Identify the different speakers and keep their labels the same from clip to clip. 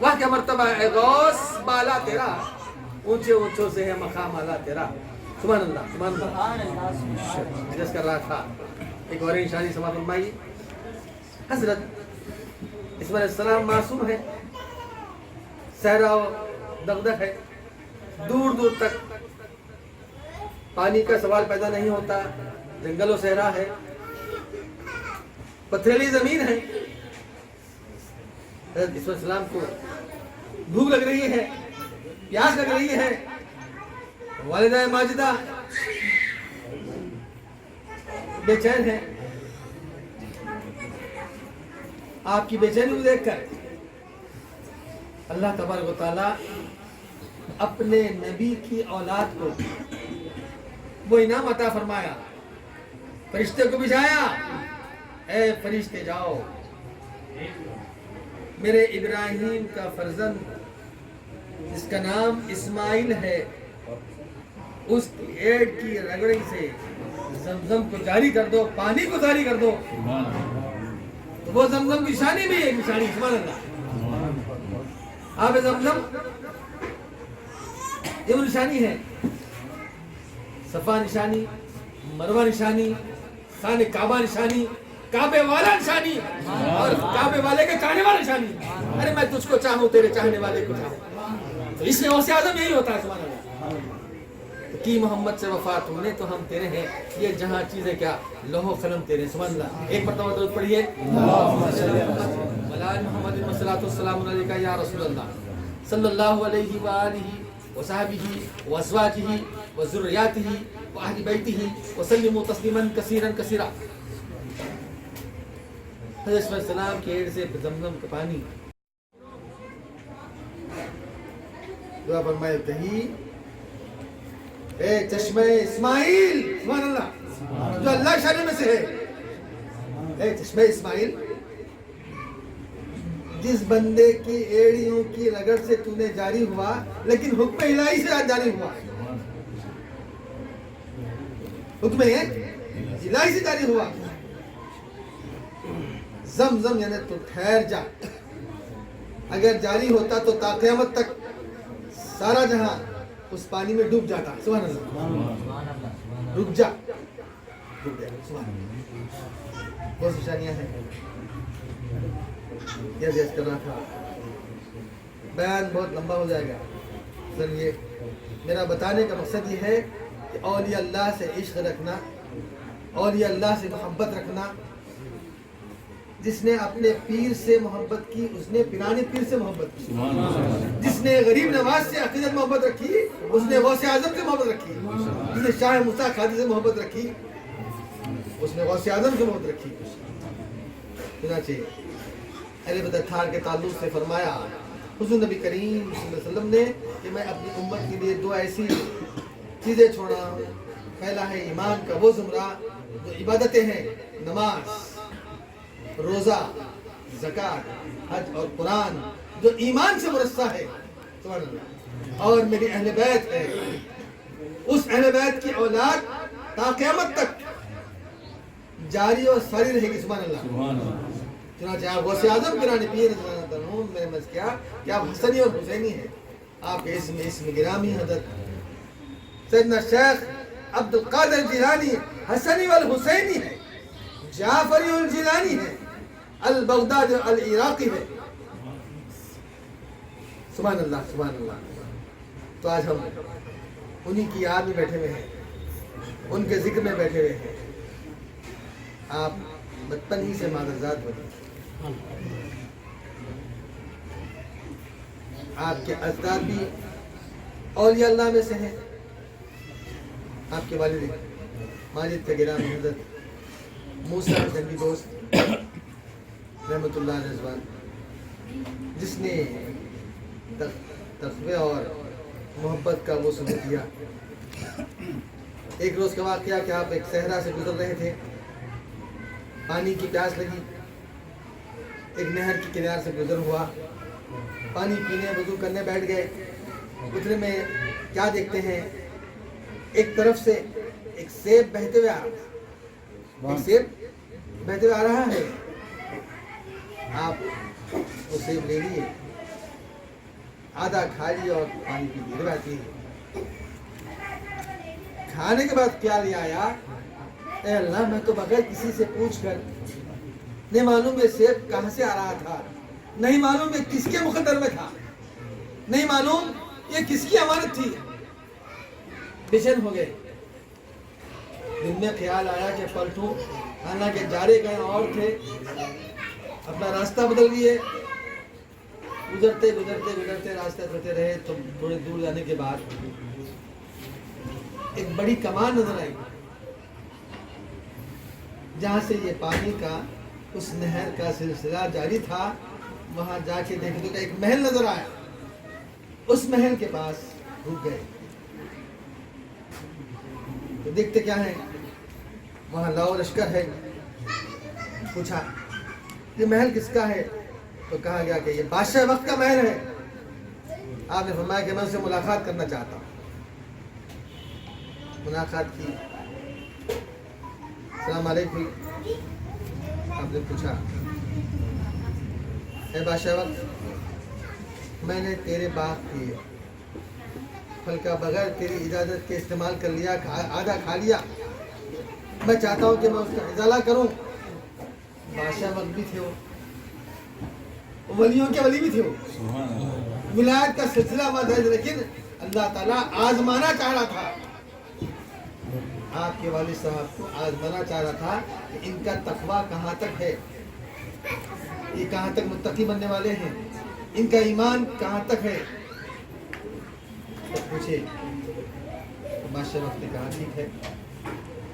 Speaker 1: واہ کیا مرتبہ ہے غوث بالا تیرا، اونچے اونچوں سے ہے مقام اعلیٰ تیرا. سبحان اللہ سبحان اللہ. جس کر رہا تھا ایک اور نشانی سما فرمائی. حضرت اسماعیل علیہ السلام معصوم ہے، صحرا و دغدغ ہے، دور دور تک پانی کا سوال پیدا نہیں ہوتا، جنگل و صحرا ہے، پتھریلی زمین ہے. حضرت عیسیٰ علیہ السلام کو بھوک لگ رہی ہے، پیاس لگ رہی ہے. والدہ ماجدہ بے چین ہے. آپ کی بے چینی کو دیکھ کر اللہ تبارک و تعالیٰ اپنے نبی کی اولاد کو وہ انعام عطا فرمایا. فرشتے کو بھیجایا، اے فرشتے جاؤ، میرے ابراہیم کا فرزند جس کا نام اسماعیل ہے، اس کی ایڑ کی رگڑی سے زمزم کو جاری کر دو، پانی کو جاری کر دو. تو وہ زمزم کی نشانی بھی ہے، نشانی. سبحان اللہ. آب زمزم یہ وہ نشانی ہے. صفا نشانی، مروہ نشانی، خانہ کعبہ نشانی، کعبے والا نشانی اور کعبے والے کے چاہنے والا نشانی. ارے میں تجھ کو چاہوں، تیرے چاہنے والے کو چاہوں. تو اس میں غوث اعظم یہی ہوتا ہے. سبحان اللہ. کی محمد سے وفا تم نے تو ہم تیرے ہیں، یہ جہاں چیزیں کیا لوح و قلم تیرے. سبحان اللہ. ایک مرتبہ درود پڑھیے. محمد والصلاۃ والسلام علیکہ یا رسول اللہ صلی اللہ علیہ وآلہ وصحبہ وازواجہ وذریاتہ واہل بیتہ وسلموا تسلیما کثیرا کثیرا. حضرت علیہ السلام کے ایڑ سے زمزم کا پانی دعا فرمائے کہیں اے چشمہ اسماعیل. سبحان اللہ. جو اللہ شان میں سے ہے، اے چشمہ اسماعیل، جس بندے کی ایڑیوں کی رگڑ سے تو نے جاری ہوا، لیکن حکم الہی سے جاری ہوا. حکم الہی سے جاری ہوا. زمزم یعنی تو ٹھہر جا. اگر جاری ہوتا تو تا قیامت تک سارا جہاں اس پانی میں ڈوب جاتا. سبحان اللہ. رک جا. سبحان اللہ. بہت نشانیاں ہیں. یہ عرض کرنا تھا، بیان بہت لمبا ہو جائے گا. سر یہ میرا بتانے کا مقصد یہ ہے کہ اولیاء اللہ سے عشق رکھنا، اولیاء اللہ سے محبت رکھنا. جس نے اپنے پیر سے محبت کی اس نے پیرانے پیر سے محبت کی. جس نے غریب نواز سے عقیدت محبت رکھی اس نے غوث اعظم سے محبت رکھی. جس نے شاہ موسیٰ قادری سے محبت رکھی اس نے غوث اعظم سے محبت رکھی. چنانچہ اہل بدر تھار کے تعلق سے فرمایا حضور نبی کریم صلی اللہ علیہ وسلم نے کہ میں اپنی امت کے لیے دو ایسی چیزیں چھوڑا ہوں. پہلا ہے ایمان کا وہ زمرہ جو عبادتیں ہیں، نماز، روزہ، زکوٰۃ، حج اور قرآن، جو ایمان سے مرصع ہے. سبحان اللہ. اور میری اہل بیت ہے، اس اہل بیت کی اولاد تا قیامت تک جاری اور ساری رہے گی. سبحان اللہ. چنانچہ آپ غوث اعظم پیرانے پیر میں نے کیا کہ آپ حسنی اور حسینی ہیں. آپ کے اسم گرامی حضرت سیدنا شیخ عبد القادر الجیلانی حسنی والحسینی ہے، جعفری الجیلانی ہے، البغداد العراقی ہے. سبحان اللہ سبحان اللہ. تو آج ہم انہی کی یاد میں بیٹھے ہوئے ہیں، ان کے ذکر میں بیٹھے ہوئے ہیں. آپ بچپن ہی سے مادرزاد بنے، آپ کے اجداد بھی اولیاء اللہ میں سے ہیں. آپ کے والد ماجد کا گرامی حضرت موسیٰ جنگی دوست رحمۃ اللہ علیہ رضوان، جس نے تقوی اور محبت کا وہ سبق دیا. ایک روز کا واقعہ کہ آپ ایک صحرا سے گزر رہے تھے، پانی کی پیاس لگی، ایک نہر کی کنار سے گزر ہوا، پانی پینے وضو کرنے بیٹھ گئے. اتنے میں کیا دیکھتے ہیں، ایک طرف سے ایک سیب بہتے ہوئے آ رہا ہے. آپ وہ سیب لے لیے، آدھا کھا لیے اور پانی پی لیے، روایت یہ ہے۔ کھانے کے بعد کیا لے آیا، اے اللہ میں تو بغیر کسی سے پوچھ کر، نہیں معلوم یہ سیب کہاں سے آ رہا تھا، نہیں معلوم یہ کس کے مقدر میں تھا، نہیں معلوم یہ کس کی امانت تھی، بے چین ہو گئے۔ دن میں خیال آیا کہ پلٹوں، حالانکہ جارے گئے اور تھے، اپنا راستہ بدل لیے، گزرتے گزرتے گزرتے راستہ چلتے رہے تو تھوڑے دور جانے کے بعد ایک بڑی کمان نظر آئی، جہاں سے یہ پانی کا اس نہر کا سلسلہ جاری تھا۔ وہاں جا کے دیکھے تو ایک محل نظر آیا، اس محل کے پاس رک گئے تو دیکھتے کیا ہے، وہاں لاؤ لشکر ہے۔ پوچھا یہ محل کس کا ہے، تو کہا گیا کہ یہ بادشاہ وقت کا محل ہے۔ آپ نے فرمایا کہ میں اسے ملاقات کرنا چاہتا ہوں۔ ملاقات کی، السلام علیکم۔ آپ نے پوچھا اے بادشاہ وقت، میں نے تیرے باغ کی پھل کا بغیر تیری اجازت کے استعمال کر لیا، آدھا کھا لیا، میں چاہتا ہوں کہ میں اس کا ازالہ کروں۔ بادشاہ وقت بھی تھے، وہ ولیوں کے ولی بھی تھے، وہ ولایت کا سلسلہ مدد، لیکن اللہ تعالیٰ آزمانا چاہ رہا تھا، آپ کے والد صاحب کو آزمانا چاہ رہا تھا کہ ان کا تقویٰ کہاں تک ہے، یہ کہاں تک متقی بننے والے ہیں، ان کا ایمان کہاں تک ہے۔ تو پوچھے، بادشاہ وقت نے کہا ٹھیک ہے،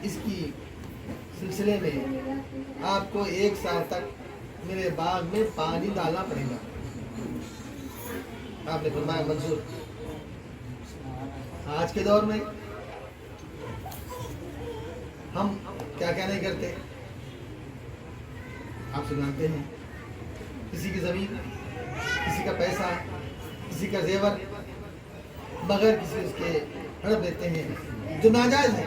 Speaker 1: اس کی سلسلے میں آپ کو 1 سال تک میرے باغ میں پانی ڈالنا پڑے گا۔ آپ نے فرمایا منظور۔ آج کے دور میں ہم کیا نہیں کرتے، آپ سے جانتے ہیں، کسی کی زمین، کسی کا پیسہ، کسی کا زیور بغیر کسی اس کے ہڑپ لیتے ہیں، جو ناجائز ہے۔